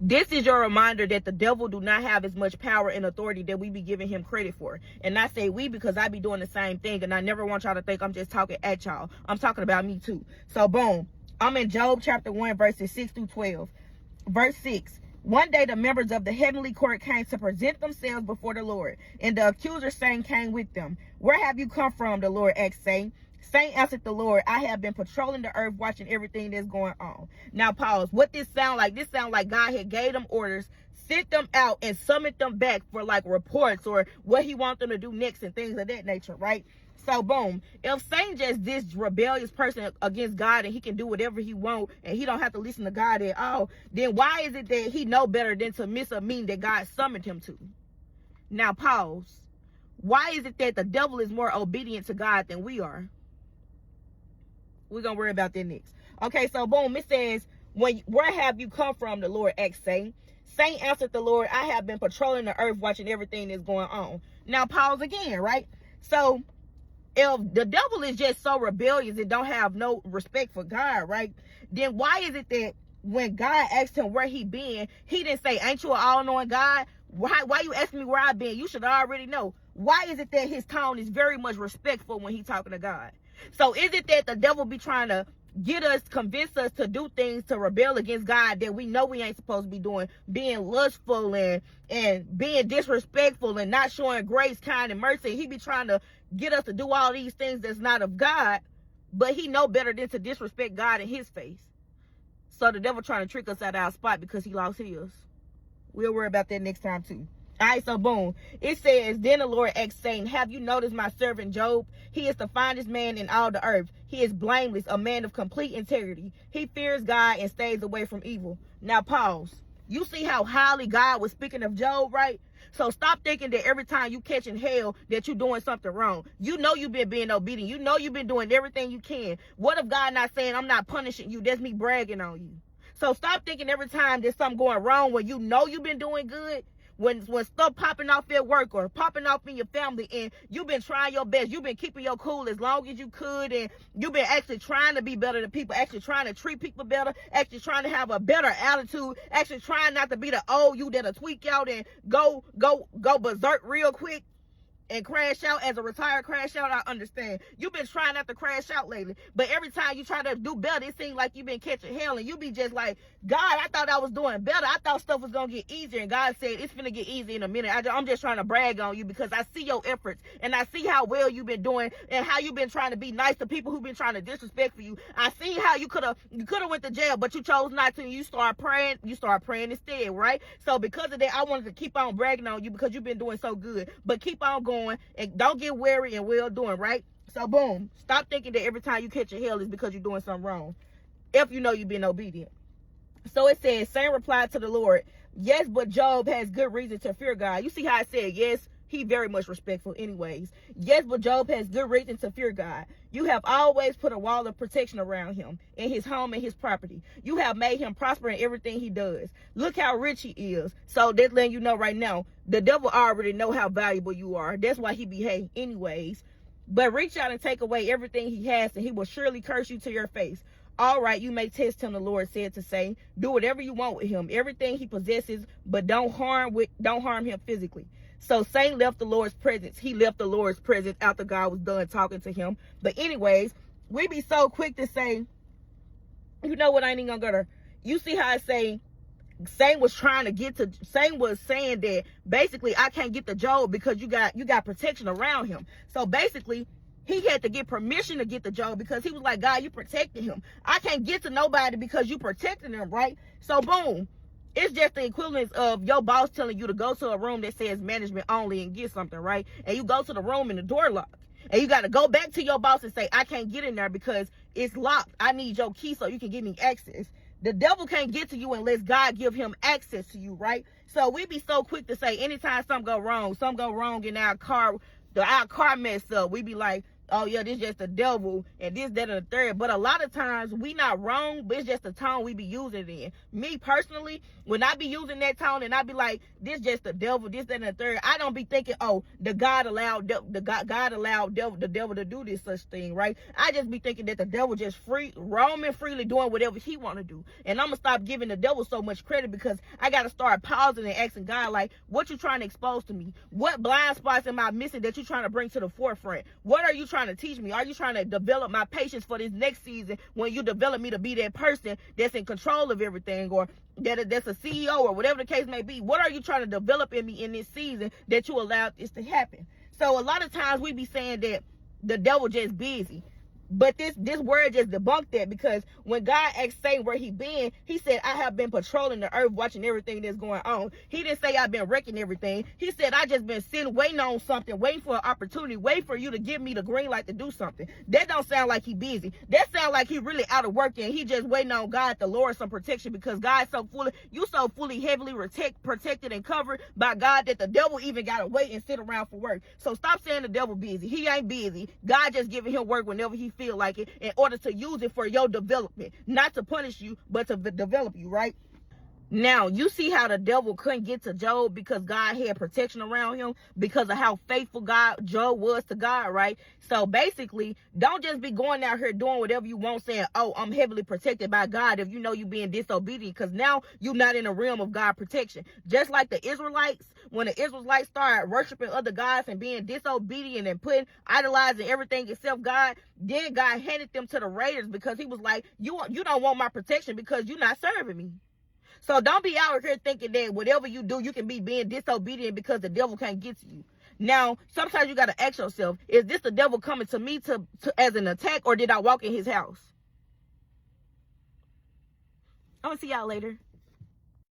This is your reminder that the devil do not have as much power and authority that we be giving him credit for. And I say we because I be doing the same thing, and I never want y'all to think I'm just talking at y'all. I'm talking about me too. So boom, I'm in Job chapter 1 verses 6 through 12. Verse 6. One day the members of the heavenly court came to present themselves before the Lord, and the accuser saying came with them. Where have you come from? The Lord asked saying. Saint answered the Lord, I have been patrolling the earth, watching everything that's going on. Now pause. What this sound like? This sound like God had gave them orders, sent them out, and summoned them back for like reports or what he wants them to do next and things of that nature, right? So boom, if Saint just this rebellious person against God and he can do whatever he wants and he don't have to listen to God at all, then why is it that he know better than to miss a meeting that God summoned him to? Now pause. Why is it that the devil is more obedient to God than we are? We're going to worry about that next. Okay, so boom, it says, where have you come from? The Lord asked Saint. Saint answered the Lord, I have been patrolling the earth, watching everything that's going on. Now pause again, right? So if the devil is just so rebellious and don't have no respect for God, right? Then why is it that when God asked him where he been, he didn't say, ain't you an all-knowing God? Why you asking me where I've been? You should already know. Why is it that his tone is very much respectful when he talking to God? So is it that the devil be trying to convince us to do things to rebel against God that we know we ain't supposed to be doing, being lustful and being disrespectful and not showing grace, kind, and mercy? He be trying to get us to do all these things that's not of God, but he know better than to disrespect God in his face. So the devil trying to trick us out of our spot because he lost his. We'll worry about that next time too. All right, so boom. It says, then the Lord asked Satan, have you noticed my servant Job? He is the finest man in all the earth. He is blameless, a man of complete integrity. He fears God and stays away from evil. Now pause. You see how highly God was speaking of Job, right? So stop thinking that every time you catching hell that you're doing something wrong. You know you've been being obedient. You know you've been doing everything you can. What if God not saying, I'm not punishing you? That's me bragging on you. So stop thinking every time there's something going wrong when you know you've been doing good. When stuff popping off at work or popping off in your family and you've been trying your best, you've been keeping your cool as long as you could, and you've been actually trying to be better than people, actually trying to treat people better, actually trying to have a better attitude, actually trying not to be the old you that'll tweak out and go berserk real quick and crash out. As a retired crash out, I understand. You've been trying not to crash out lately, but every time you try to do better, it seems like you've been catching hell, and you be just like, God, I thought I was doing better. I thought stuff was going to get easier, and God said, it's going to get easy in a minute. I'm just trying to brag on you because I see your efforts, and I see how well you've been doing, and how you've been trying to be nice to people who've been trying to disrespect for you. I see how you could have went to jail, but you chose not to, and you start praying instead, right? So because of that, I wanted to keep on bragging on you because you've been doing so good, but keep on going. And don't get weary and well doing, right? So boom, stop thinking that every time you catch a hell is because you're doing something wrong, if you know you've been obedient. So it says, Saint replied to the Lord, yes, but Job has good reason to fear God. You see how I said yes? He very much respectful anyways. Yes, but Job has good reason to fear God. You have always put a wall of protection around him, in his home and his property. You have made him prosper in everything he does. Look how rich he is. So that's letting you know right now, the devil already know how valuable you are. That's why he behave anyways. But reach out and take away everything he has, and he will surely curse you to your face. All right, you may test him, the Lord said to say. Do whatever you want with him, everything he possesses, but don't harm him physically. So Saint left the Lord's presence. He left the Lord's presence after God was done talking to him. But anyways, we be so quick to say, you know what, I ain't even gonna go there. You see how I say, Saint was saying that basically I can't get to Job because you got protection around him. So basically, he had to get permission to get to Job because he was like, God, you protected him. I can't get to nobody because you protected him, right? So boom. It's just the equivalence of your boss telling you to go to a room that says management only and get something, right? And you go to the room and the door locked. And you got to go back to your boss and say, I can't get in there because it's locked. I need your key so you can give me access. The devil can't get to you unless God give him access to you, right? So we be so quick to say anytime something go wrong in our car mess up, we be like, oh yeah, this just the devil and this, that, and the third. But a lot of times we not wrong, but it's just the tone we be using it in. Me personally, when I be using that tone and I be like, this just the devil, this, that, and the third, I don't be thinking, oh, God allowed the devil to do this such thing, right? I just be thinking that the devil just roaming freely doing whatever he want to do. And I'm gonna stop giving the devil so much credit, because I gotta start pausing and asking God, like, what you trying to expose to me? What blind spots am I missing that you trying to bring to the forefront? What are you trying to teach me? Are you trying to develop my patience for this next season, when you develop me to be that person that's in control of everything, or that's a CEO, or whatever the case may be? What are you trying to develop in me in this season that you allowed this to happen? So a lot of times we be saying that the devil just busy. But this word just debunked that, because when God asked Satan where he been, he said, I have been patrolling the earth, watching everything that's going on. He didn't say I've been wrecking everything. He said, I just been sitting, waiting on something, waiting for an opportunity, waiting for you to give me the green light to do something. That don't sound like he busy. That sound like he really out of work, and he just waiting on God to lower some protection, because God's so fully heavily protected and covered by God that the devil even got to wait and sit around for work. So stop saying the devil busy. He ain't busy. God just giving him work whenever he feel like it, in order to use it for your development, not to punish you, but to develop you, right? Now, you see how the devil couldn't get to Job because God had protection around him, because of how faithful Job was to God, right? So basically, don't just be going out here doing whatever you want, saying, oh, I'm heavily protected by God, if you know you being disobedient, because now you're not in the realm of God protection. Just like the Israelites, when the Israelites started worshiping other gods and being disobedient and idolizing everything except God, then God handed them to the raiders, because he was like, you don't want my protection because you're not serving me. So don't be out here thinking that whatever you do, you can be being disobedient because the devil can't get to you. Now, sometimes you got to ask yourself, is this the devil coming to me as an attack, or did I walk in his house? I'm going to see y'all later.